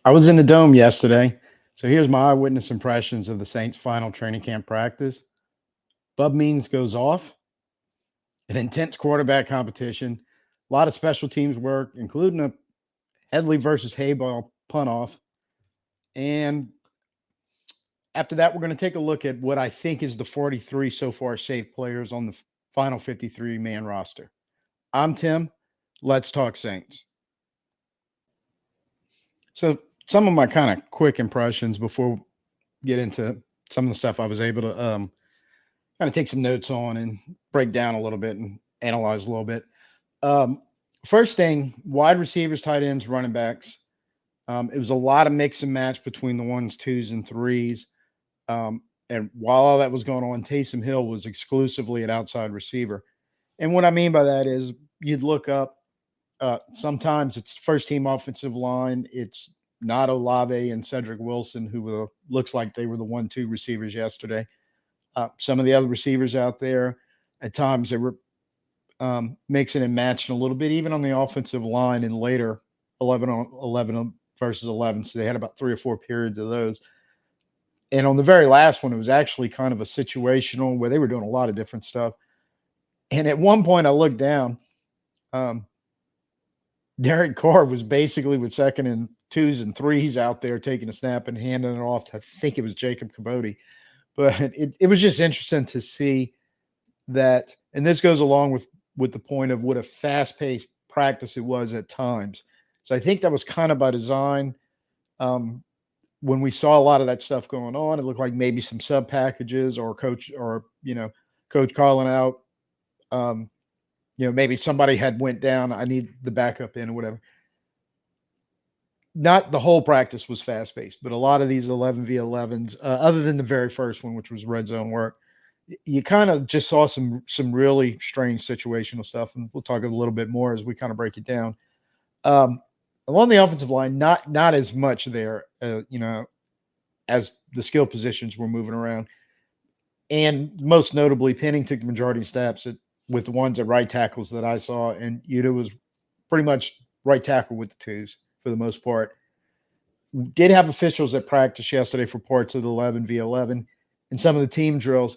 I was in the dome yesterday, so here's my eyewitness impressions of the Saints' final training camp practice. Bub Means goes off, an intense quarterback competition, a lot of special teams work, including a Headley versus Hayball punt off. And after that, we're going to take a look at what I think is the 43 so far safe players on the final 53 man roster. I'm Tim. Let's talk Saints. So, some of my kind of quick impressions before we get into some of the stuff I was able to kind of take some notes on and break down a little bit and analyze a little bit. Um, First thing, wide receivers, tight ends, running backs. It was a lot of mix and match between the ones, twos, and threes. And while all that was going on, Taysom Hill was exclusively an outside receiver. And what I mean by that is you'd look up, sometimes it's first team offensive line. It's not Olave and Cedric Wilson, who looks like they were the 1-2 receivers yesterday. Some of the other receivers out there, at times, they were mixing and matching a little bit, even on the offensive line in later 11 on 11 versus 11. So they had about 3 or 4 periods of those. And on the very last one, it was actually kind of a situational where they were doing a lot of different stuff. And at one point, I looked down. Um, Derek Carr was basically with second and twos and threes out there taking a snap and handing it off to, I think it was Jacob Cabote. But it was just interesting to see that, and this goes along with the point of what a fast paced practice it was at times. So I think that was kind of by design. Um, when we saw a lot of that stuff going on, it looked like maybe some sub packages or coach calling out. Um, maybe somebody had went down. I need the backup in or whatever. Not the whole practice was fast paced, but a lot of these 11v11s, other than the very first one, which was red zone work, you kind of just saw some really strange situational stuff, and we'll talk a little bit more as we kind of break it down. Um, Along the offensive line, not as much there, as the skill positions were moving around, and most notably, Penning took the majority of snaps with the ones at right tackles that I saw, and Yuta was pretty much right tackle with the twos for the most part. Did have officials at practice yesterday for parts of the 11v11 and some of the team drills.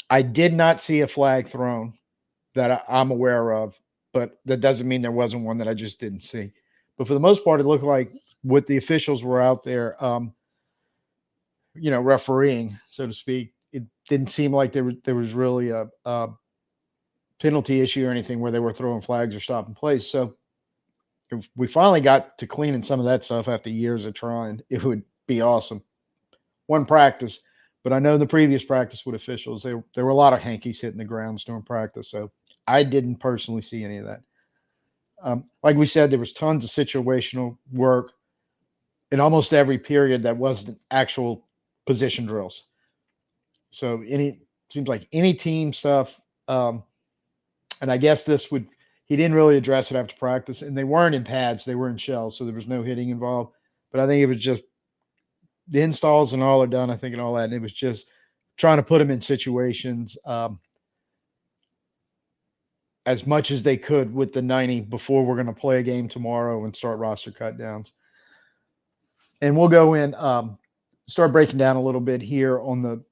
I did not see a flag thrown that I'm aware of, but that doesn't mean there wasn't one that I just didn't see. But for the most part, it looked like what the officials were out there, refereeing, so to speak. It didn't seem like there was really a penalty issue or anything where they were throwing flags or stopping plays. So if we finally got to cleaning some of that stuff after years of trying, it would be awesome. One practice, but I know the previous practice with officials, there were a lot of hankies hitting the grounds during practice. So I didn't personally see any of that. Like we said, there was tons of situational work in almost every period that wasn't actual position drills. So seems like any team stuff. And I guess he didn't really address it after practice, and they weren't in pads, they were in shells, so there was no hitting involved. But I think it was just the installs and all are done, I think, and all that. And it was just trying to put them in situations as much as they could with the 90 before we're going to play a game tomorrow and start roster cut downs. And we'll go in, start breaking down a little bit here on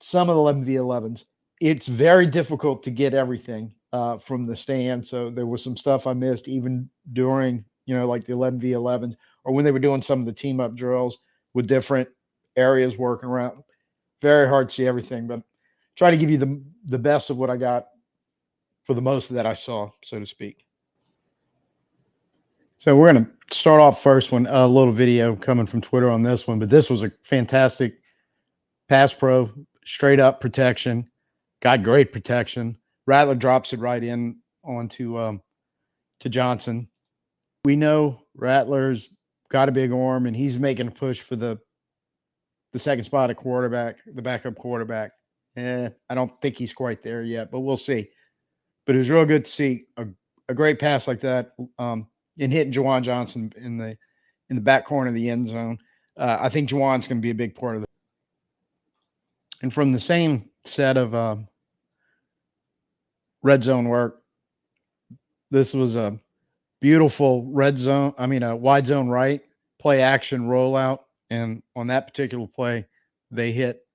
some of the 11v11s. It's very difficult to get everything from the stand. So there was some stuff I missed even during, like the 11v11s or when they were doing some of the team up drills with different areas working around. Very hard to see everything, but try to give you the best of what I got for the most that I saw, so to speak. So we're going to start off first one, a little video coming from Twitter on this one, but this was a fantastic pass pro, straight up protection, got great protection. Rattler drops it right in onto to Johnson. We know Rattler's got a big arm, and he's making a push for the second spot at quarterback, the backup quarterback. I don't think he's quite there yet, but we'll see. But it was real good to see a great pass like that, and hitting Juwan Johnson in the back corner of the end zone. I think Juwan's going to be a big part of it. And from the same set of red zone work, this was a beautiful red zone. I mean, a wide zone right play action rollout. And on that particular play, they hit,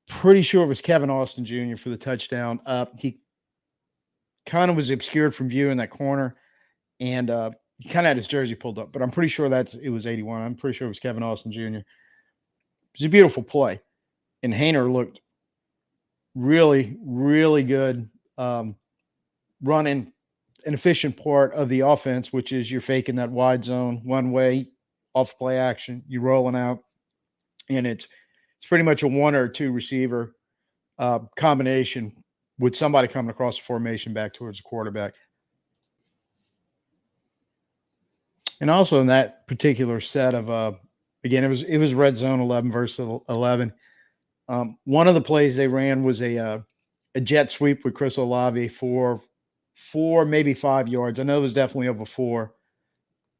pretty sure it was Kevin Austin Jr. for the touchdown. He kind of was obscured from view in that corner, and he kind of had his jersey pulled up, but I'm pretty sure it was 81. I'm pretty sure it was Kevin Austin Jr. It was a beautiful play, and Hainer looked really, really good, running an efficient part of the offense, which is you're faking that wide zone one way, off play action, you're rolling out, and it's pretty much a one or two receiver combination with somebody coming across the formation back towards the quarterback. And also in that particular set of again, it was red zone 11 versus 11. One of the plays they ran was a jet sweep with Chris Olave for 4, maybe 5 yards. I know it was definitely over 4.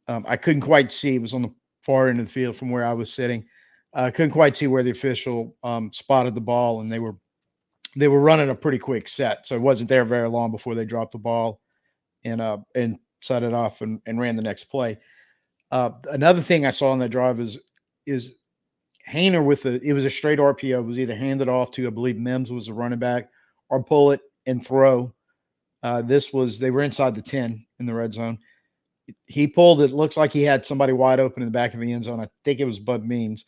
I couldn't quite see. It was on the far end of the field from where I was sitting. I couldn't quite see where the official spotted the ball, and they were running a pretty quick set, so it wasn't there very long before they dropped the ball and set it off and ran the next play. Another thing I saw on that drive is Hainer it was a straight RPO, was either handed off to, I believe Mims was the running back, or pull it and throw. They were inside the 10 in the red zone. He pulled it. Looks like he had somebody wide open in the back of the end zone. I think it was Bub Means,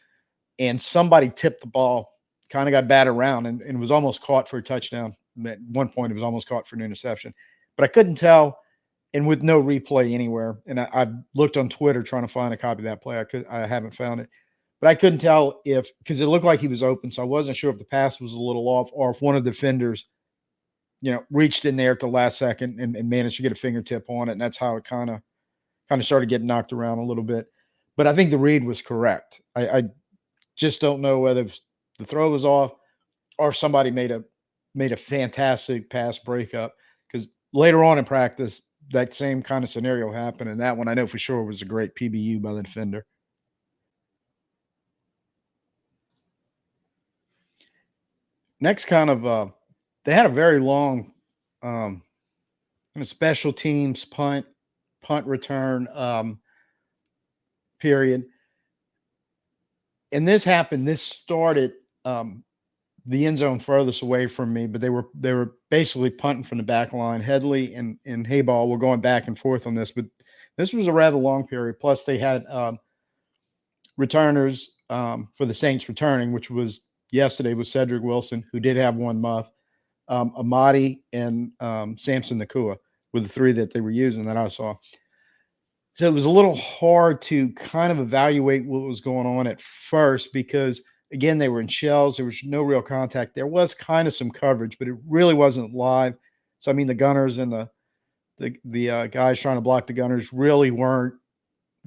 and somebody tipped the ball, kind of got batted around, and was almost caught for a touchdown. At one point, it was almost caught for an interception, but I couldn't tell. And with no replay anywhere, and I looked on Twitter trying to find a copy of that play. I haven't found it, but I couldn't tell because it looked like he was open, so I wasn't sure if the pass was a little off or if one of the defenders, reached in there at the last second and managed to get a fingertip on it, and that's how it kind of started getting knocked around a little bit. But I think the read was correct. I just don't know whether the throw was off or if somebody made a fantastic pass breakup, because later on in practice, that same kind of scenario happened, and that one I know for sure was a great PBU by the defender. Next, they had a very long kind of special teams punt return period, and this happened. This started the end zone furthest away from me, but they were basically punting from the back line. Headley and Hayball were going back and forth on this, but this was a rather long period. Plus, they had returners for the Saints returning, which was yesterday with Cedric Wilson, who did have one muff, Amadi, and Samson Nakua were the three that they were using that I saw. So it was a little hard to kind of evaluate what was going on at first because, again, they were in shells. There was no real contact. There was kind of some coverage, but it really wasn't live. So, I mean, the gunners and the guys trying to block the gunners really weren't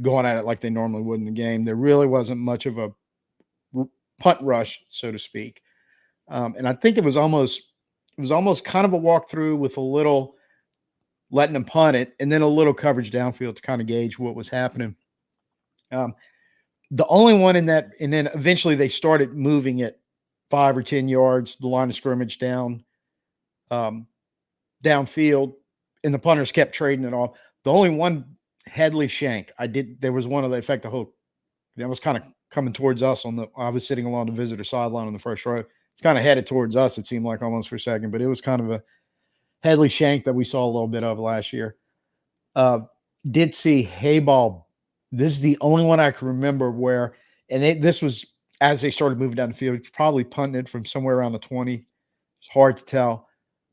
going at it like they normally would in the game. There really wasn't much of a punt rush, so to speak. And I think it was almost kind of a walkthrough with a little letting them punt it and then a little coverage downfield to kind of gauge what was happening. The only one in that, and then eventually they started moving it 5 or 10 yards, the line of scrimmage down, downfield, and the punters kept trading it off. The only one, Headley shank, there was one of the, in fact, that was kind of coming towards us I was sitting along the visitor sideline on the first row. It's kind of headed towards us, it seemed like almost for a second, but it was kind of a Headley shank that we saw a little bit of last year. Did see Hayball. This is the only one I can remember where, this was as they started moving down the field, probably punting it from somewhere around the 20. It's hard to tell,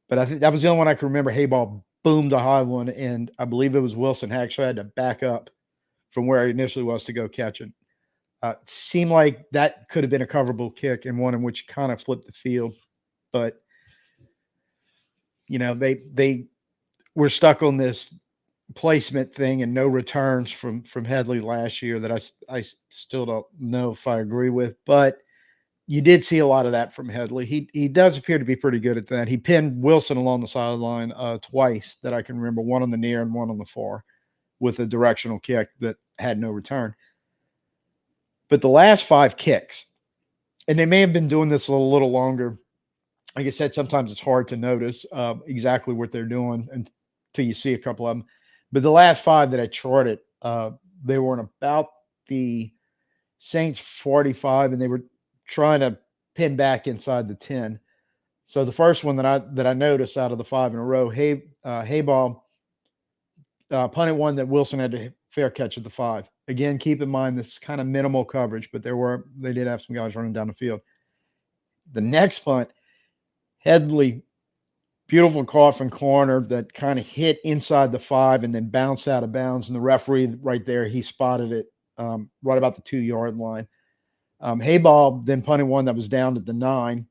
but I think that was the only one I can remember. Hayball boomed a high one, and I believe it was Wilson actually had to back up from where he initially was to go catch it. Seemed like that could have been a coverable kick and one in which kind of flipped the field, but they were stuck on this placement thing and no returns from Headley last year that I still don't know if I agree with, but you did see a lot of that from Headley. He does appear to be pretty good at that. He pinned Wilson along the sideline twice that I can remember, one on the near and one on the far, with a directional kick that had no return. But the last 5 kicks, and they may have been doing this a little longer. Like I said, sometimes it's hard to notice exactly what they're doing until you see a couple of them. But the last 5 that I charted, They were in about the Saints 45, and they were trying to pin back inside the 10. So the first one that I noticed out of the 5 in a row, Hayball punted one that Wilson had to fair catch at the 5. Again, keep in mind this kind of minimal coverage, but they did have some guys running down the field. The next punt, Headley, beautiful caught from corner that kind of hit inside the 5 and then bounced out of bounds. And the referee right there, he spotted it right about the 2-yard line. Hayball then punted one that was down at the 9,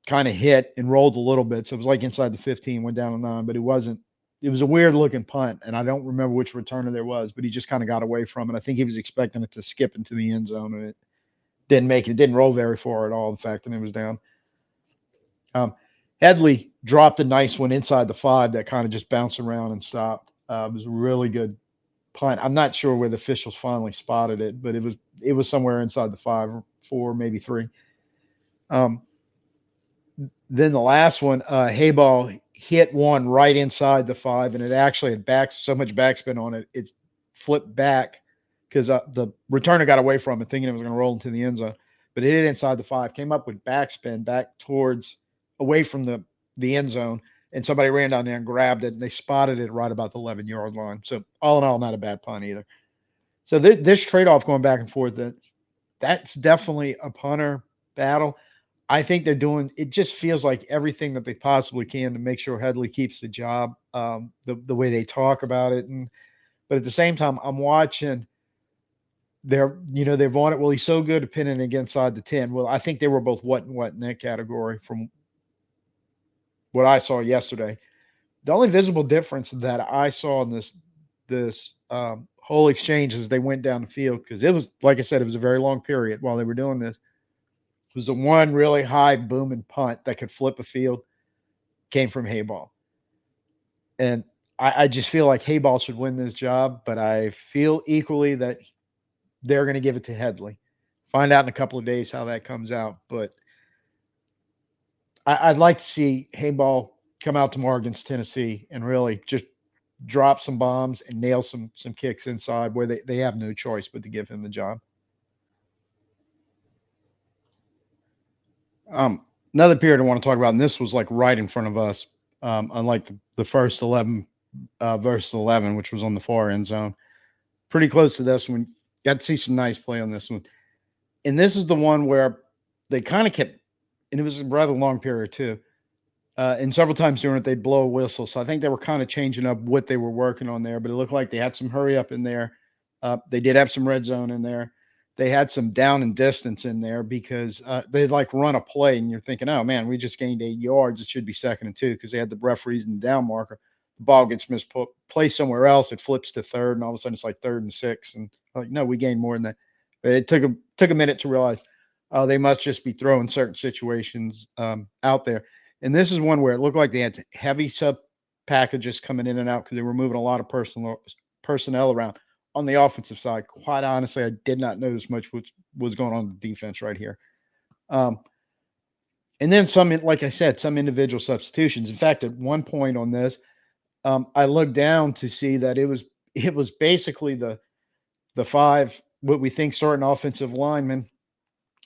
kind of hit and rolled a little bit. So it was like inside the 15, went down to 9, but it wasn't. It was a weird looking punt, and I don't remember which returner there was, but he just kind of got away from it. I think he was expecting it to skip into the end zone, and it didn't make it. It didn't roll very far at all, the fact that it was down. Headley dropped a nice one inside the 5 that kind of just bounced around and stopped. It was a really good punt. I'm not sure where the officials finally spotted it, but it was somewhere inside the 5 or 4, maybe 3. Then the last one, Hayball hit one right inside the 5, and it actually had so much backspin on it, it flipped back because the returner got away from it, thinking it was going to roll into the end zone. But it hit inside the 5, came up with backspin back towards away from the end zone, and somebody ran down there and grabbed it, and they spotted it right about the 11-yard line. So all in all, not a bad punt either. So this trade-off going back and forth, that's definitely a punter battle. I think they're doing it. Just feels like everything that they possibly can to make sure Headley keeps the job. The way they talk about it, but at the same time, I'm watching. They've on it. Well, he's so good at pinning it inside the 10. Well, I think they were both what and what in that category from what I saw yesterday. The only visible difference that I saw in this whole exchange as they went down the field, because it was, like I said, it was a very long period while they were doing this, was the one really high booming punt that could flip a field came from Hayball. And I just feel like Hayball should win this job, but I feel equally that they're going to give it to Headley. Find out in a couple of days how that comes out. But I'd like to see Hayball come out tomorrow against Tennessee and really just drop some bombs and nail some kicks inside where they have no choice but to give him the job. Another period I want to talk about, and this was like right in front of us, unlike the first 11 versus 11, which was on the far end zone. Pretty close to this one. Got to see some nice play on this one. And this is the one where they kind of kept, and it was a rather long period too. And several times during it, they'd blow a whistle. So I think they were kind of changing up what they were working on there, but it looked like they had some hurry up in there. They did have some red zone in there. They had some down and distance in there because they'd like run a play and you're thinking, oh man, we just gained 8 yards. It should be 2nd and 2 because they had the referees in the down marker. The ball gets misplaced somewhere else. It flips to 3rd, and all of a sudden it's like 3rd and 6. And like, no, we gained more than that. But it took a minute to realize, oh, they must just be throwing certain situations out there. And this is one where it looked like they had heavy sub packages coming in and out because they were moving a lot of personnel around. On the offensive side, quite honestly, I did not notice much what was going on in the defense right here. And then like I said, some individual substitutions. In fact, at one point on this, I looked down to see that it was basically the 5 what we think starting offensive linemen,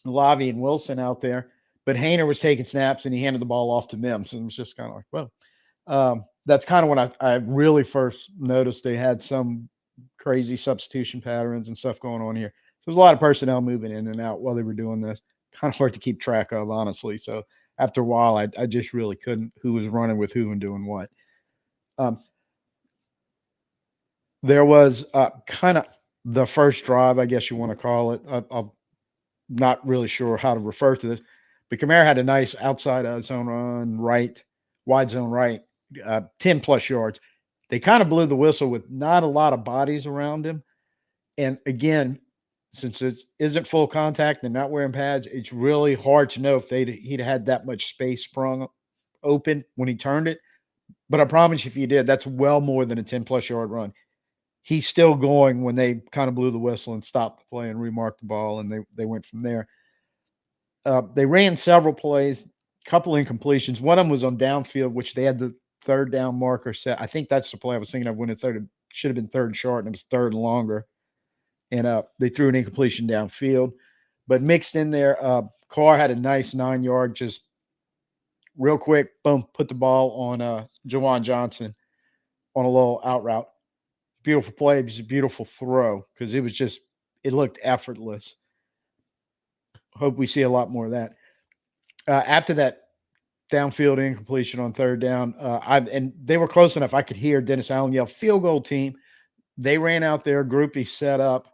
Lavi and Wilson out there, but Haener was taking snaps and he handed the ball off to Mims, and it was just kind of like, well, that's kind of when I really first noticed they had some crazy substitution patterns and stuff going on here. So there's a lot of personnel moving in and out while they were doing this. Kind of hard to keep track of, honestly. So after a while, I just really couldn't who was running with who and doing what. There was kind of the first drive, I guess you want to call it. I'm not really sure how to refer to this, but Kamara had a nice outside zone run right, wide zone right, 10 plus yards. They kind of blew the whistle with not a lot of bodies around him. And again, since it isn't full contact and not wearing pads, it's really hard to know if he'd had that much space sprung open when he turned it. But I promise you, if he did, that's well more than a 10 plus yard run. He's still going when they kind of blew the whistle and stopped the play and remarked the ball, and they went from there. They ran several plays, couple incompletions. One of them was on downfield, which they had the 3rd down marker set. I think that's the play I was thinking of when it should have been 3rd and short, and it was 3rd and longer. and they threw an incompletion downfield. But mixed in there, Carr had a nice 9-yard, just real quick, boom, put the ball on Jawan Johnson on a little out route. Beautiful play. It was a beautiful throw because it looked effortless. Hope we see a lot more of that. After that downfield incompletion on third down, and they were close enough. I could hear Dennis Allen yell, "Field goal, team." They ran out there. Grupe set up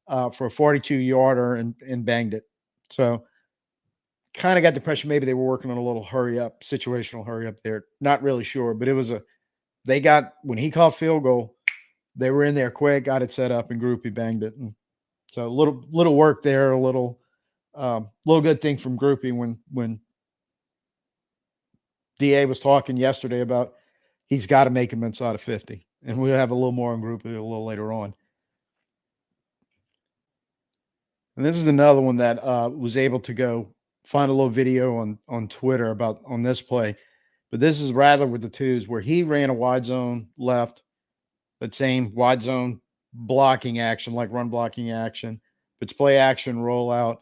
for a 42-yarder and banged it. So kind of got the impression maybe they were working on a little situational hurry up there. Not really sure, but when he called field goal, they were in there quick, got it set up, and Grupe banged it. And so a little work there, a little good thing from Grupe when DA was talking yesterday about he's got to make him inside of 50. And we'll have a little more on Grupe a little later on. And this is another one that was able to go find a little video on Twitter on this play. But this is Rattler with the twos where he ran a wide zone left, that same wide zone blocking action, like run blocking action. But it's play action rollout.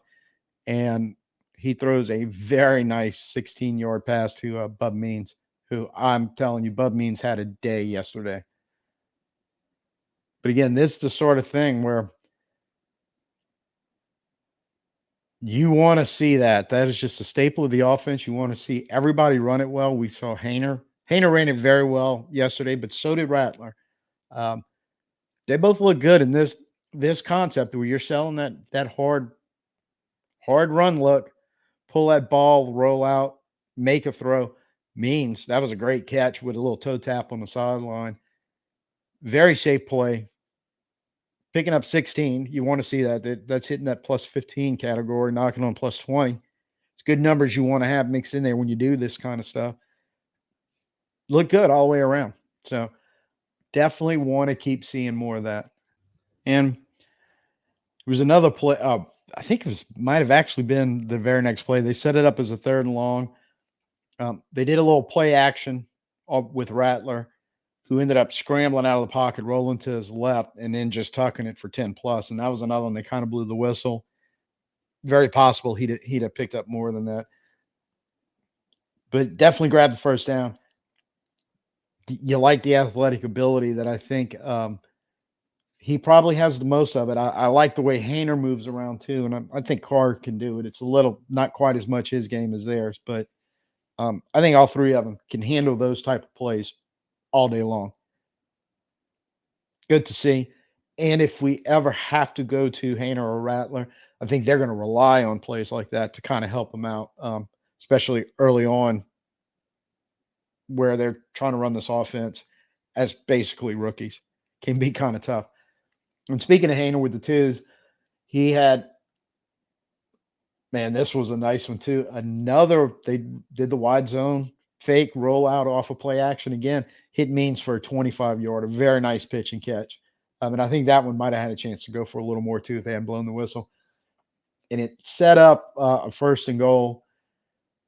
And he throws a very nice 16-yard pass to Bub Means, who I'm telling you, Bub Means had a day yesterday. But again, this is the sort of thing where you want to see that. That is just a staple of the offense. You want to see everybody run it well. We saw Hainer. Hainer ran it very well yesterday, but so did Rattler. They both look good in this concept where you're selling that hard run look, pull that ball, roll out, make a throw. Means that was a great catch with a little toe tap on the sideline. Very safe play. Picking up 16, you want to see that's hitting that plus 15 category, knocking on plus 20. It's good numbers you want to have mixed in there when you do this kind of stuff. Look good all the way around. So definitely want to keep seeing more of that. And there was another play. I think might have actually been the very next play. They set it up as a 3rd and long. They did a little play action with Rattler, who ended up scrambling out of the pocket, rolling to his left, and then just tucking it for 10 plus. And that was another one. They kind of blew the whistle. Very possible he'd have picked up more than that. But definitely grabbed the first down. You like the athletic ability that I think he probably has the most of it. I like the way Hainer moves around too, and I think Carr can do it. It's a little not quite as much his game as theirs, but I think all three of them can handle those type of plays all day long. Good to see. And if we ever have to go to Hainer or Rattler, I think they're going to rely on plays like that to kind of help them out, especially early on where they're trying to run this offense as basically rookies. Can be kind of tough. And speaking of Hainer with the twos, he had, man, this was a nice one too. They did the wide zone fake rollout off of play action again. Hit Means for a 25-yard, a very nice pitch and catch. And I think that one might have had a chance to go for a little more too if they hadn't blown the whistle. And it set up a 1st and goal.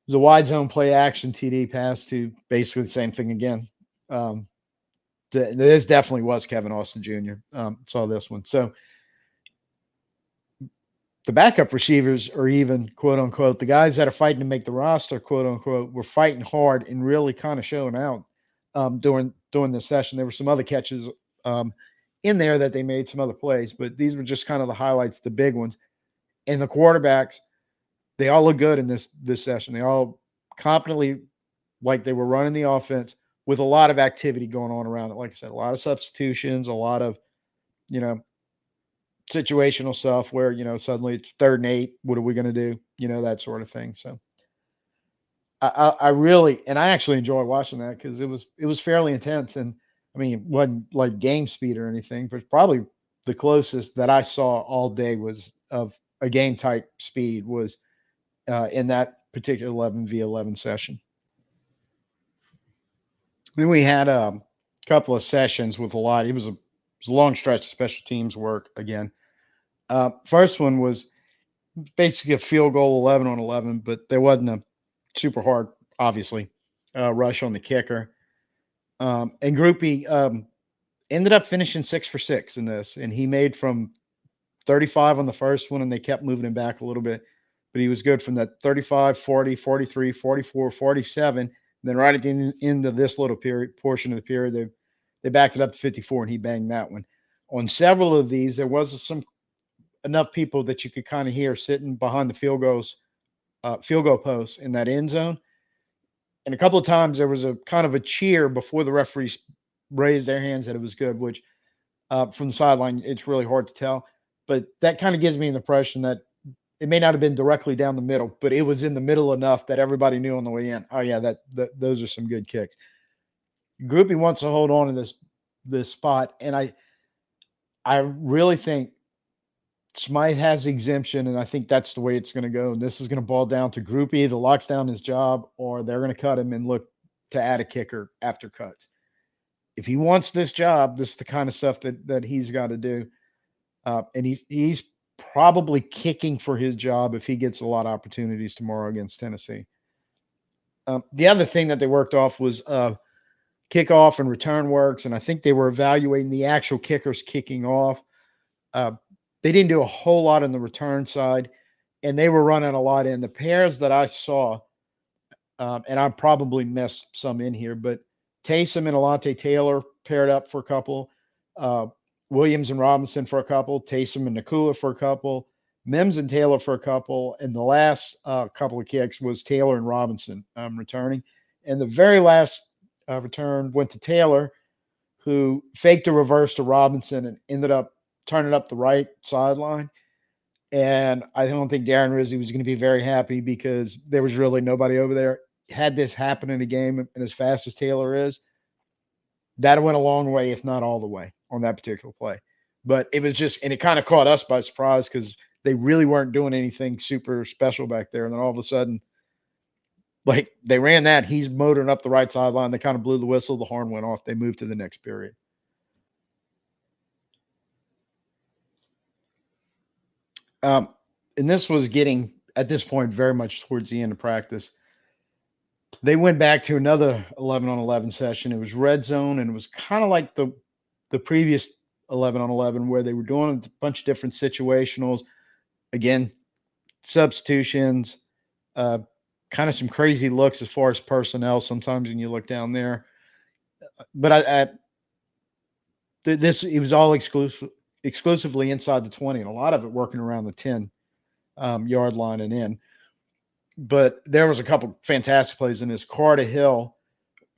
It was a wide zone play action TD pass to basically the same thing again. This definitely was Kevin Austin Jr. Saw this one. So the backup receivers are even, quote unquote, the guys that are fighting to make the roster, quote unquote, were fighting hard and really kind of showing out during this session. There were some other catches in there that they made some other plays, but these were just kind of the highlights, the big ones. And the quarterbacks, they all look good in this session. They all competently, like they were running the offense with a lot of activity going on around it. Like I said, a lot of substitutions, a lot of, situational stuff where, suddenly it's 3rd and 8. What are we going to do? That sort of thing. So I really, and I actually enjoy watching that because it was fairly intense. And I mean, it wasn't like game speed or anything, but probably the closest that I saw all day was of a game type speed was in that particular 11v11 session. Then we had a couple of sessions with a lot. It was a long stretch of special teams work again. First one was basically a field goal 11 on 11, but there wasn't a super hard, obviously, rush on the kicker. And Grupe ended up finishing 6 for 6 in this, and he made from 35 on the first one, and they kept moving him back a little bit. But he was good from that 35, 40, 43, 44, 47. And then right at the end of this little portion of the period, they backed it up to 54, and he banged that one. On several of these, there was some enough people that you could kind of hear sitting behind the field goal posts in that end zone. And a couple of times there was a kind of a cheer before the referees raised their hands that it was good, which from the sideline, it's really hard to tell. But that kind of gives me an impression that it may not have been directly down the middle, but it was in the middle enough that everybody knew on the way in, oh yeah, those are some good kicks. Grupe wants to hold on to this spot, and I really think Smythe has exemption, and I think that's the way it's going to go. And this is going to boil down to Grupe either locks down his job or they're going to cut him and look to add a kicker after cuts. If he wants this job, this is the kind of stuff that he's got to do. And he's probably kicking for his job if he gets a lot of opportunities tomorrow against Tennessee. The other thing that they worked off was kickoff and return works, and I think they were evaluating the actual kickers kicking off. They didn't do a whole lot on the return side, and they were running a lot in. The pairs that I saw, and I probably missed some in here, but Taysom and Alante Taylor paired up for a couple. Williams and Robinson for a couple. Taysom and Nakua for a couple. Mims and Taylor for a couple. And the last couple of kicks was Taylor and Robinson returning. And the very last return went to Taylor, who faked a reverse to Robinson and ended up turning up the right sideline. And I don't think Darren Rizzi was going to be very happy because there was really nobody over there. Had this happen in a game, and as fast as Taylor is, that went a long way, if not all the way, on that particular play. But it was just, and it kind of caught us by surprise because they really weren't doing anything super special back there. And then all of a sudden, like they ran that, he's motoring up the right sideline. They kind of blew the whistle. The horn went off. They moved to the next period. And this was getting, at this point, very much towards the end of practice. They went back to another 11 on 11 session. It was Redzone, and it was kind of like the previous 11 on 11 where they were doing a bunch of different situationals. Again, substitutions, kind of some crazy looks as far as personnel sometimes when you look down there. But it was all exclusively inside the 20, and a lot of it working around the 10 yard line and in. But there was a couple fantastic plays in this. Carter Hill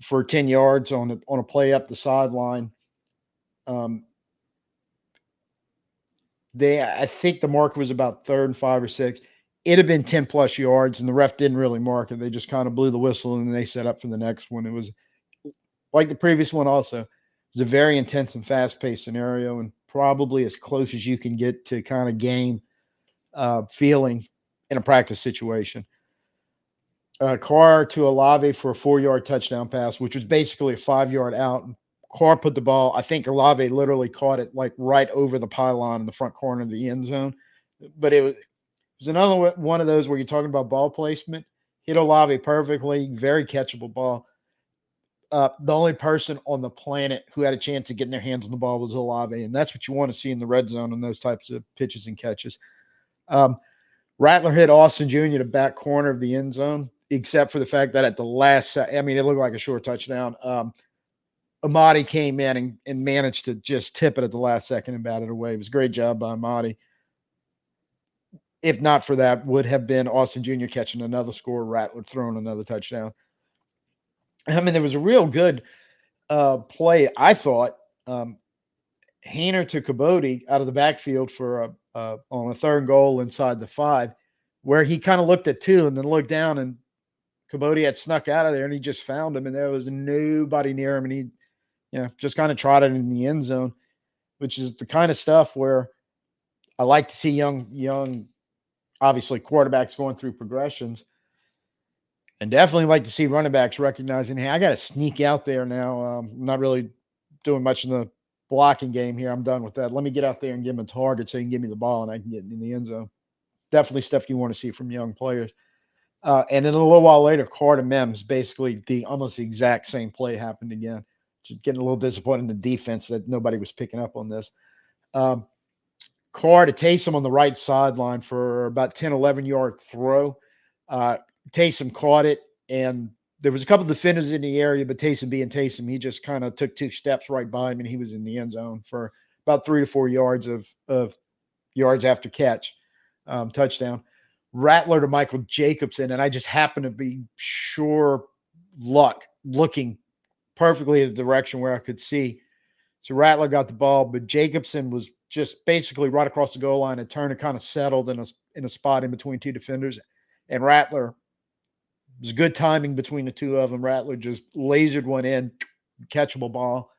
for 10 yards on a play up the sideline. I think the mark was about 3rd and 5 or 6. It had been 10 plus yards, and the ref didn't really mark it. They just kind of blew the whistle, and they set up for the next one. It was like the previous one also. It was a very intense and fast-paced scenario, and probably as close as you can get to kind of game feeling in a practice situation. Carr to Olave for a 4-yard touchdown pass, which was basically a 5-yard out. Carr put the ball, I think Olave literally caught it like right over the pylon in the front corner of the end zone. But it was another one of those where you're talking about ball placement. Hit Olave perfectly, very catchable ball. The only person on the planet who had a chance of getting their hands on the ball was Olave, and that's what you want to see in the red zone on those types of pitches and catches. Rattler hit Austin Jr. to back corner of the end zone, except for the fact that at the last – I mean, it looked like a short touchdown. Amadi came in and managed to just tip it at the last second and bat it away. It was a great job by Amadi. If not for that, would have been Austin Jr. catching another score, Rattler throwing another touchdown. I mean, there was a real good play, I thought. Hainer to Cabote out of the backfield for on a 3rd goal inside the 5, where he kind of looked at 2 and then looked down, and Cabote had snuck out of there, and he just found him, and there was nobody near him, and he just kind of trotted in the end zone, which is the kind of stuff where I like to see young, obviously quarterbacks going through progressions, and definitely like to see running backs recognizing, hey, I got to sneak out there now. I'm not really doing much in the blocking game here. I'm done with that. Let me get out there and give him a target so he can give me the ball and I can get in the end zone. Definitely stuff you want to see from young players. And then a little while later, Carter Mims, basically almost the exact same play happened again. Just getting a little disappointed in the defense that nobody was picking up on this. Carr to Taysom on the right sideline for about 10, 11-yard throw. Taysom caught it, and there was a couple of defenders in the area, but Taysom being Taysom, he just kind of took 2 steps right by him, and he was in the end zone for about 3 to 4 yards of yards after catch, touchdown. Rattler to Michael Jacobson, and I just happened to be sure luck looking perfectly in the direction where I could see. So Rattler got the ball, but Jacobson was just basically right across the goal line and turned and kind of settled in a spot in between 2 defenders. And Rattler, it was good timing between the 2 of them. Rattler just lasered one in, catchable ball,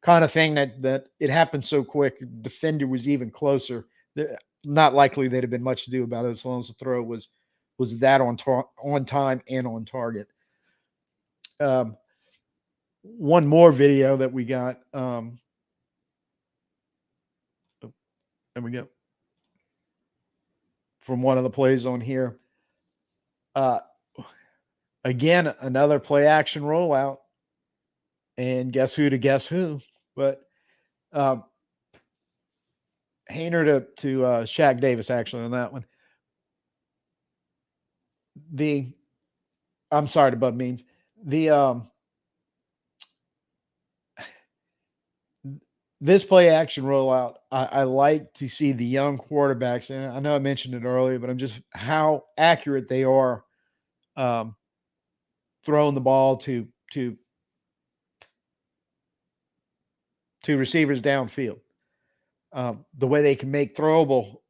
kind of thing that it happened so quick. Defender was even closer. Not likely they'd have been much to do about it as long as the throw was that on time and on target. One more video that we got. There we go. From one of the plays on here. Again, another play action rollout. And guess who to guess who? But Hayner to Shaq Davis, actually, on that one. I'm sorry to Bub Means. This play action rollout, I like to see the young quarterbacks, and I know I mentioned it earlier, but I'm just how accurate they are throwing the ball to receivers downfield. The way they can make throwable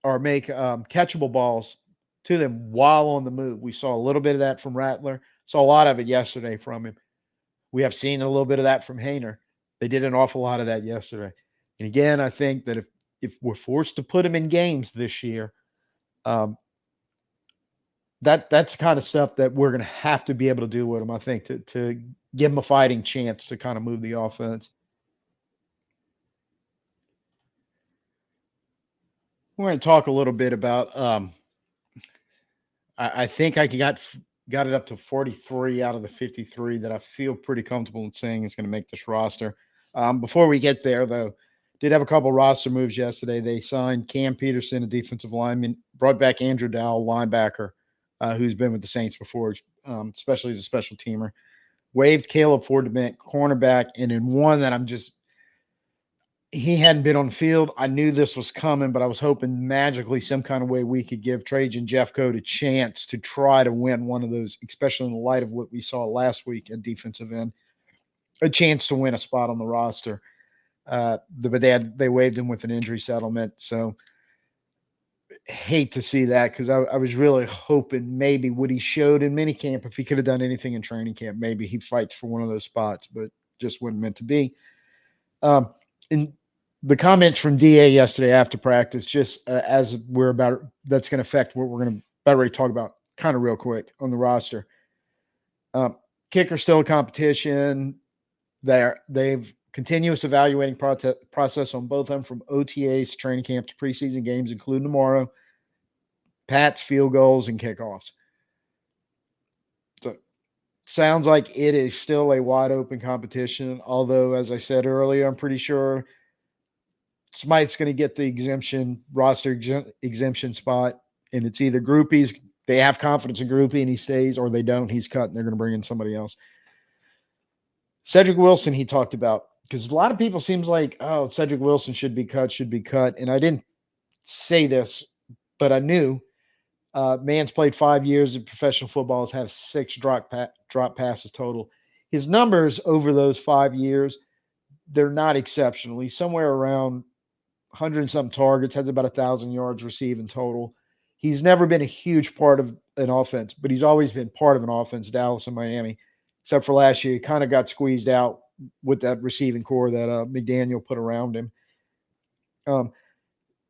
or make catchable balls to them while on the move. We saw a little bit of that from Rattler. Saw a lot of it yesterday from him. We have seen a little bit of that from Hayner. They did an awful lot of that yesterday. And again, I think that if we're forced to put him in games this year, that's the kind of stuff that we're going to have to be able to do with him, I think, to give him a fighting chance to kind of move the offense. We're going to talk a little bit about I think I got it up to 43 out of the 53 that I feel pretty comfortable in saying is going to make this roster. Before we get there, though, did have a couple roster moves yesterday. They signed Cam Peterson, a defensive lineman, brought back Andrew Dowell, linebacker, who's been with the Saints before, especially as a special teamer. Waived Caleb Ford DeMint, cornerback, and in one that he hadn't been on the field. I knew this was coming, but I was hoping magically some kind of way we could give Trajan Jeffcoat a chance to try to win one of those, especially in the light of what we saw last week at defensive end, a chance to win a spot on the roster. But they waived him with an injury settlement. So hate to see that because I was really hoping maybe what he showed in minicamp, if he could have done anything in training camp, maybe he fights for one of those spots, but just wasn't meant to be. And the comments from DA yesterday after practice, just as we're about, that's going to affect what we're going to about ready to talk about kind of real quick on the roster. Kicker still a competition. They've continuous evaluating process on both of them from OTAs to training camp to preseason games, including tomorrow, Pats, field goals, and kickoffs. So sounds like it is still a wide open competition. Although, as I said earlier, I'm pretty sure Smythe's going to get the roster exemption spot, and it's either Grupe's, they have confidence in Grupe and he stays, or they don't, he's cut and they're going to bring in somebody else. Cedric Wilson, he talked about, because a lot of people seems like, oh, Cedric Wilson should be cut. And I didn't say this, but I knew man's played 5 years in professional football, has 6 drop passes total. His numbers over those 5 years, they're not exceptional. He's somewhere around 100 and some targets, has about 1,000 yards receiving total. He's never been a huge part of an offense, but he's always been part of an offense, Dallas and Miami, except for last year. He kind of got squeezed out with that receiving core that McDaniel put around him.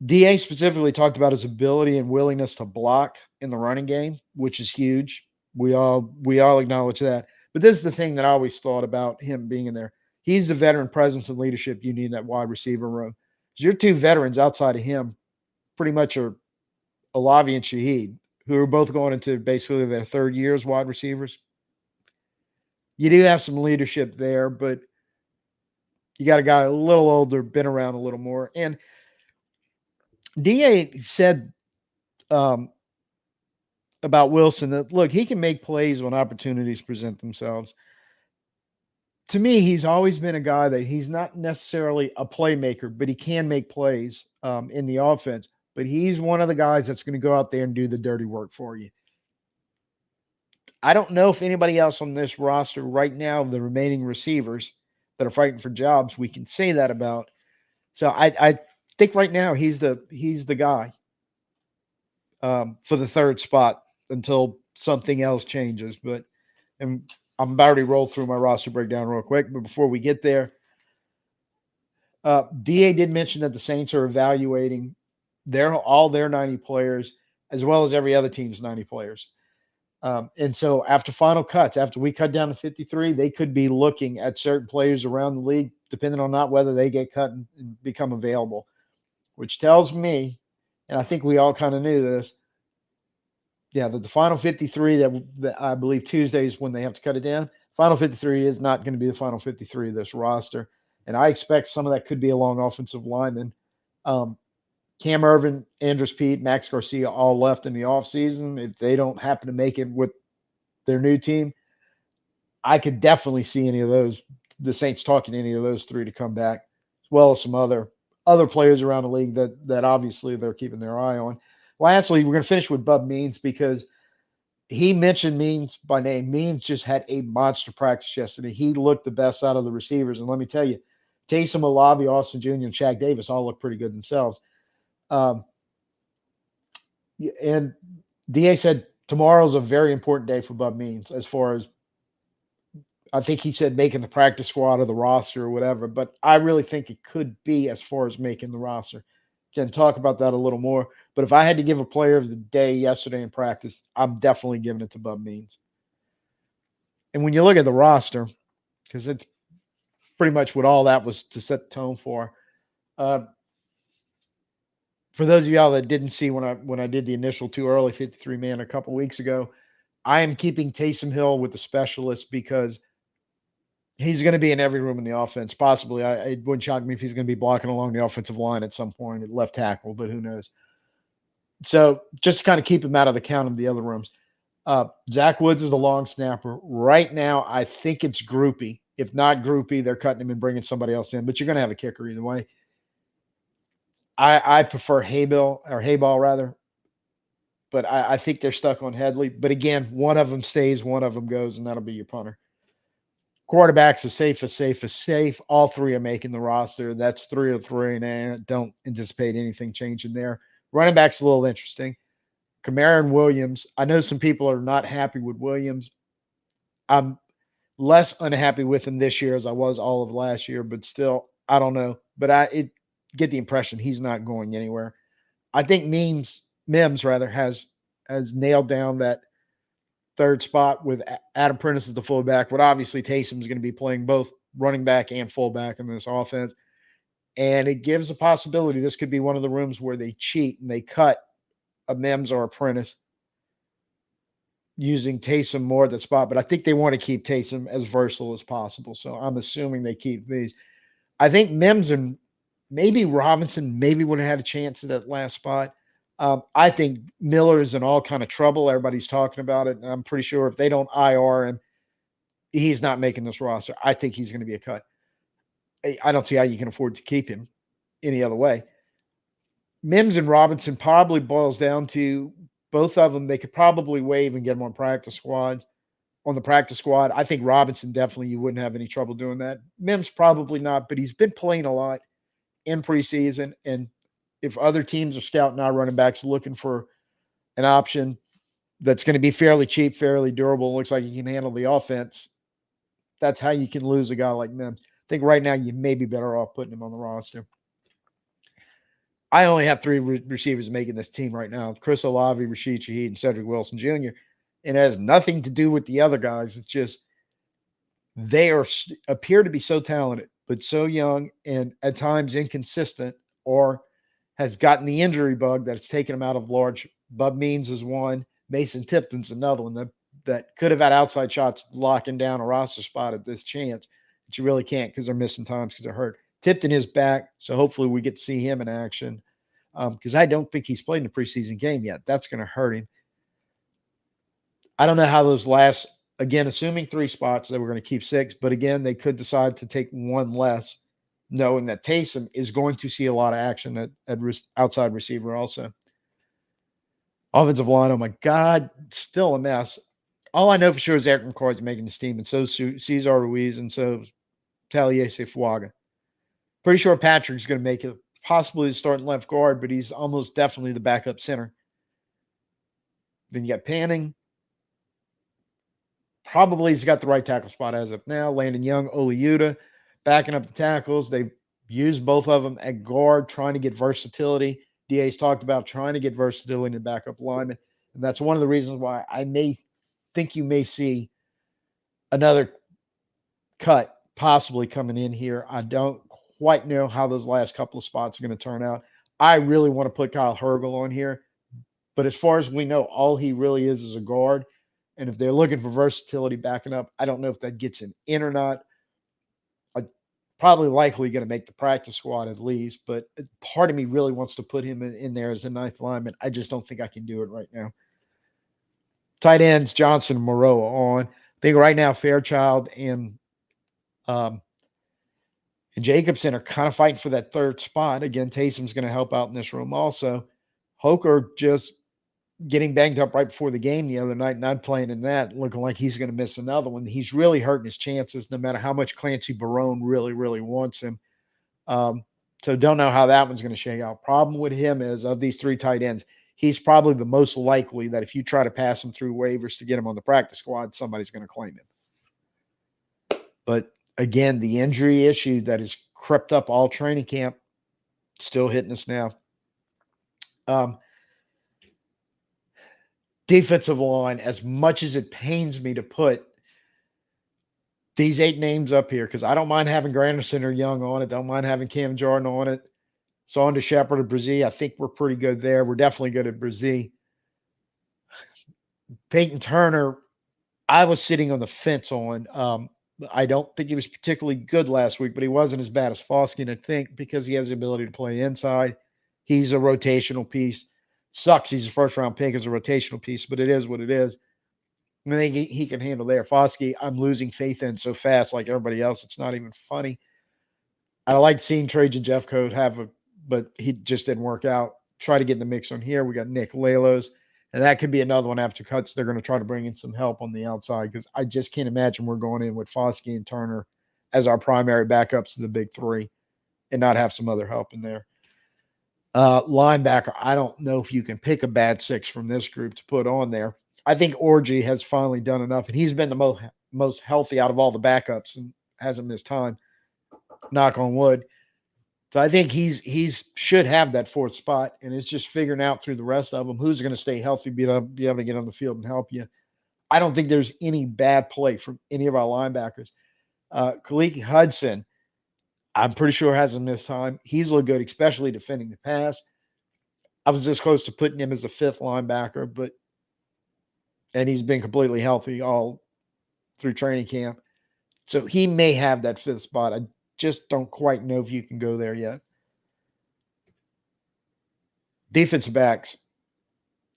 DA specifically talked about his ability and willingness to block in the running game, which is huge. We all acknowledge that. But this is the thing that I always thought about him being in there. He's the veteran presence and leadership you need in that wide receiver room. Your 2 veterans outside of him pretty much are Olavi and Shaheed, who are both going into basically their 3rd year as wide receivers. You do have some leadership there, but you got a guy a little older, been around a little more. And DA said um, about Wilson that, look, he can make plays when opportunities present themselves. To me, he's always been a guy that he's not necessarily a playmaker, but he can make plays in the offense. But he's one of the guys that's going to go out there and do the dirty work for you. I don't know if anybody else on this roster right now, the remaining receivers that are fighting for jobs, we can say that about. So I think right now he's the guy for the third spot until something else changes. But and I'm about to roll through my roster breakdown real quick. But before we get there, DA did mention that the Saints are evaluating all their 90 players as well as every other team's 90 players. And so after final cuts, after we cut down to 53, they could be looking at certain players around the league, depending on not whether they get cut and become available, which tells me, and I think we all kind of knew this, yeah, that the final 53 that I believe Tuesday is when they have to cut it down. Final 53 is not going to be the final 53 of this roster. And I expect some of that could be along offensive linemen. Um, Cam Irvin, Andrews Pete, Max Garcia all left in the offseason. If they don't happen to make it with their new team, I could definitely see any of those, the Saints talking to any of those three to come back, as well as some other players around the league that obviously they're keeping their eye on. Lastly, we're going to finish with Bub Means because he mentioned Means by name. Means just had a monster practice yesterday. He looked the best out of the receivers. And let me tell you, Taysom Olavi, Austin Jr., and Shaq Davis all look pretty good themselves. Um, and DA said tomorrow's a very important day for Bub Means as far as I think he said making the practice squad or the roster or whatever, but I really think it could be as far as making the roster. Can talk about that a little more. But if I had to give a player of the day yesterday in practice, I'm definitely giving it to Bub Means. And when you look at the roster, because it's pretty much what all that was to set the tone uh, for those of y'all that didn't see when I did the initial too early 53 man a couple weeks ago, I am keeping Taysom Hill with the specialist because he's going to be in every room in the offense. Possibly, it wouldn't shock me if he's going to be blocking along the offensive line at some point at left tackle, but who knows? So just to kind of keep him out of the count of the other rooms. Zach Woods is the long snapper. Right now, I think it's Grupe. If not Grupe, they're cutting him and bringing somebody else in, but you're going to have a kicker either way. I prefer Hayball rather, but I think they're stuck on Headley. But again, one of them stays, one of them goes, and that'll be your punter. Quarterbacks as safe. All three are making the roster. That's 3 of 3, and I don't anticipate anything changing there. Running back's a little interesting. Kamara and Williams. I know some people are not happy with Williams. I'm less unhappy with him this year as I was all of last year, but still, I don't know. But I get the impression he's not going anywhere. I think Mims rather has nailed down that third spot with Adam Prentice as the fullback. But obviously, Taysom's going to be playing both running back and fullback in this offense. And it gives a possibility this could be one of the rooms where they cheat and they cut a Mims or a Prentice using Taysom more at that spot. But I think they want to keep Taysom as versatile as possible. So I'm assuming they keep these. I think Mims and maybe Robinson maybe would have had a chance at that last spot. I think Miller is in all kind of trouble. Everybody's talking about it. And I'm pretty sure if they don't IR him, he's not making this roster. I think he's going to be a cut. I don't see how you can afford to keep him any other way. Mims and Robinson probably boils down to both of them. They could probably waive and get them on practice squads. On the practice squad, I think Robinson definitely you wouldn't have any trouble doing that. Mims probably not, but he's been playing a lot in preseason. And if other teams are scouting our running backs looking for an option that's going to be fairly cheap, fairly durable, looks like he can handle the offense, that's how you can lose a guy like Mims. I think right now you may be better off putting him on the roster. I only have 3 receivers making this team right now: Chris Olave, Rashid Shaheed, and Cedric Wilson Jr. And it has nothing to do with the other guys. It's just they appear to be so talented, but so young and at times inconsistent, or has gotten the injury bug that's taken them out of large. Bub Means is one. Mason Tipton's another one that could have had outside shots locking down a roster spot at this chance, but you really can't because they're missing times because they're hurt. Tipton is back, so hopefully we get to see him in action. because I don't think he's played in the preseason game yet. That's going to hurt him. I don't know how those last, again, assuming 3 spots, they were going to keep 6, but again, they could decide to take 1 less, knowing that Taysom is going to see a lot of action at outside receiver also. Offensive line, oh my God, still a mess. All I know for sure is Eric McCoy's making this team, and so Cesar Ruiz, and so Taliesin Fuaga. Pretty sure Patrick's going to make it, possibly starting left guard, but he's almost definitely the backup center. Then you got Panning. Probably he's got the right tackle spot as of now. Landon Young, Oliuta, backing up the tackles. They've used both of them at guard, trying to get versatility. DA's talked about trying to get versatility in the backup lineman. And that's one of the reasons why I may think you may see another cut possibly coming in here. I don't quite know how those last couple of spots are going to turn out. I really want to put Kyle Hergel on here. But as far as we know, all he really is a guard. And if they're looking for versatility backing up, I don't know if that gets him in or not. I'm probably likely going to make the practice squad at least, but part of me really wants to put him in there as a 9th lineman. I just don't think I can do it right now. Tight ends, Johnson and Moreau on. I think right now Fairchild and Jacobson are kind of fighting for that 3rd spot. Again, Taysom's going to help out in this room also. Hoker just getting banged up right before the game the other night, not playing in that, looking like he's going to miss another one. He's really hurting his chances no matter how much Clancy Barone really, really wants him. So don't know how that one's going to shake out. Problem with him is, of these 3 tight ends, he's probably the most likely that if you try to pass him through waivers to get him on the practice squad, somebody's going to claim him. But again, the injury issue that has crept up all training camp, still hitting us now. Defensive line, as much as it pains me to put these 8 names up here, because I don't mind having Granderson or Young on it, don't mind having Cam Jordan on it, Saunders, Shepard, or Brzee. I think we're pretty good there. We're definitely good at Brzee. Peyton Turner, I was sitting on the fence on. I don't think he was particularly good last week, but he wasn't as bad as Foskin, I think, because he has the ability to play inside. He's a rotational piece. Sucks he's a first-round pick as a rotational piece, but it is what it is. I think he can handle there. Foskey, I'm losing faith in so fast like everybody else. It's not even funny. I like seeing Trajan Jeffcoat but he just didn't work out. Try to get in the mix on here. We got Nick Lalos, and that could be another one after cuts. They're going to try to bring in some help on the outside because I just can't imagine we're going in with Foskey and Turner as our primary backups to the big 3 and not have some other help in there. Linebacker, I don't know if you can pick a bad 6 from this group to put on there. I think Orji has finally done enough, and he's been the most healthy out of all the backups and hasn't missed time. Knock on wood. So I think he's should have that 4th spot, and it's just figuring out through the rest of them who's going to stay healthy, be able to get on the field and help you. I don't think there's any bad play from any of our linebackers. Kaliki Hudson, I'm pretty sure hasn't missed time. He's looked good, especially defending the pass. I was this close to putting him as a 5th linebacker, and he's been completely healthy all through training camp. So he may have that 5th spot. I just don't quite know if you can go there yet. Defensive backs.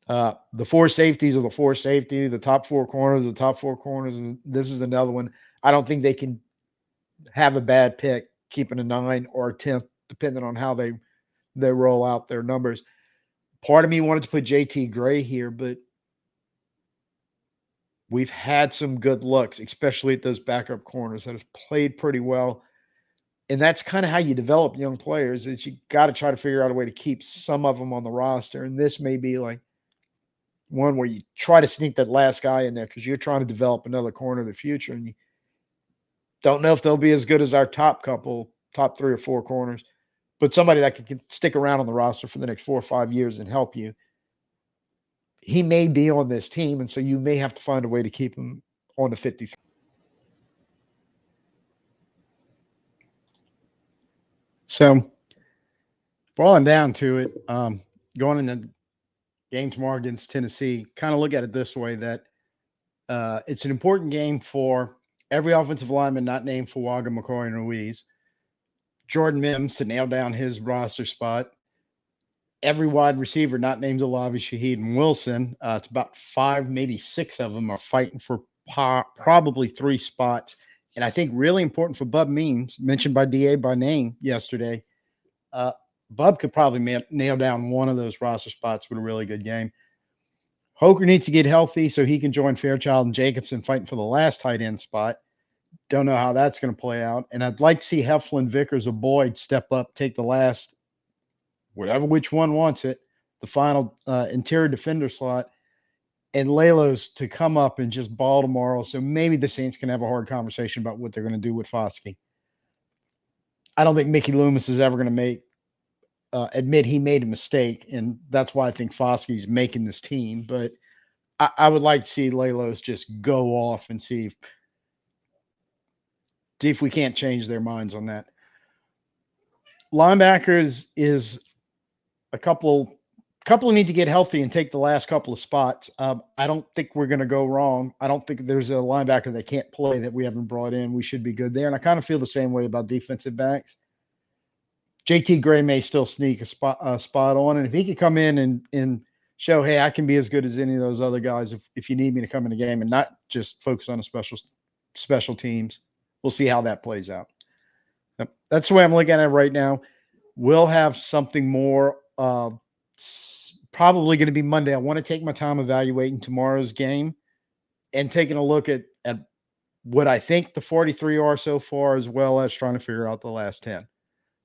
The 4 safeties are the 4 safety. The top 4 corners are the top 4 corners. This is another one. I don't think they can have a bad pick, keeping a 9 or a 10th, depending on how they roll out their numbers. Part of me wanted to put JT Gray here, but we've had some good looks, especially at those backup corners that have played pretty well. And that's kind of how you develop young players, is you got to try to figure out a way to keep some of them on the roster. And this may be like one where you try to sneak that last guy in there because you're trying to develop another corner of the future. And you don't know if they'll be as good as our top 3 or 4 corners, but somebody that can stick around on the roster for the next 4 or 5 years and help you. He may be on this team, and so you may have to find a way to keep him on the 53. So, boiling down to it, going into game tomorrow against Tennessee, kind of look at it this way, that it's an important game for every offensive lineman not named Fuaga, McCoy, and Ruiz. Jordan Mims to nail down his roster spot. every wide receiver not named Olavi, Shaheed, and Wilson. It's about 5, maybe 6 of them are fighting for probably 3 spots. And I think really important for Bub Means, mentioned by DA by name yesterday. Bub could probably nail down one of those roster spots with a really good game. Hoker needs to get healthy so he can join Fairchild and Jacobson fighting for the last tight end spot. Don't know how that's going to play out. And I'd like to see Heflin, Vickers, or Boyd step up, take the last, whatever which one wants it, the final interior defender slot, and Lelos to come up and just ball tomorrow. So maybe the Saints can have a hard conversation about what they're going to do with Foskey. I don't think Mickey Loomis is ever going to admit he made a mistake, and that's why I think Foskey's making this team. But I would like to see Lelos just go off and see if we can't change their minds on that. Linebackers is a couple need to get healthy and take the last couple of spots. I don't think we're going to go wrong. I don't think there's a linebacker that can't play that we haven't brought in. We should be good there. And I kind of feel the same way about defensive backs. JT Gray may still sneak a spot on. And if he could come in and show, hey, I can be as good as any of those other guys if you need me to come in the game and not just focus on the special teams, we'll see how that plays out. That's the way I'm looking at it right now. We'll have something more probably going to be Monday. I want to take my time evaluating tomorrow's game and taking a look at what I think the 43 are so far, as well as trying to figure out the last 10.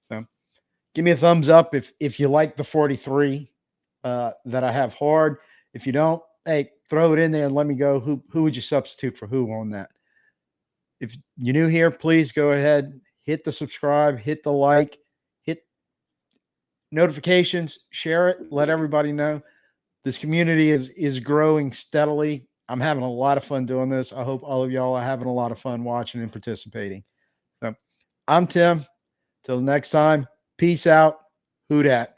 So give me a thumbs up if you like the 43 that I have hard. If you don't, hey, throw it in there and let me go. Who would you substitute for who on that? If you're new here, please go ahead, hit the subscribe, hit the like, hit notifications, share it, let everybody know. This community is growing steadily. I'm having a lot of fun doing this. I hope all of y'all are having a lot of fun watching and participating. So I'm Tim. Till next time, peace out. Who dat?